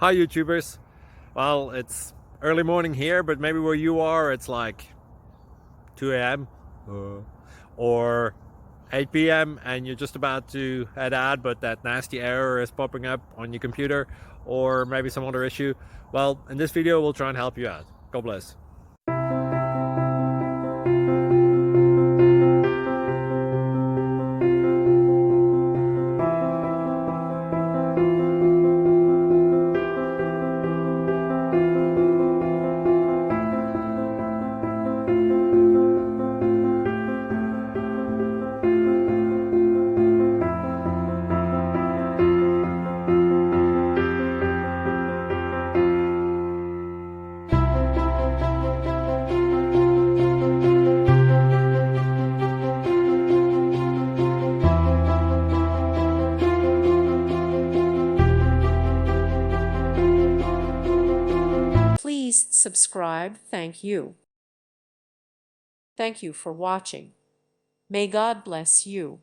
Hi YouTubers. Well, it's early morning here, but maybe where you are it's like 2 a.m. or 8 p.m. and you're just about to head out, but that nasty error is popping up on your computer, or maybe some other issue. Well, in this video we'll try and help you out. God bless. Please subscribe. Thank you. Thank you for watching. May God bless you.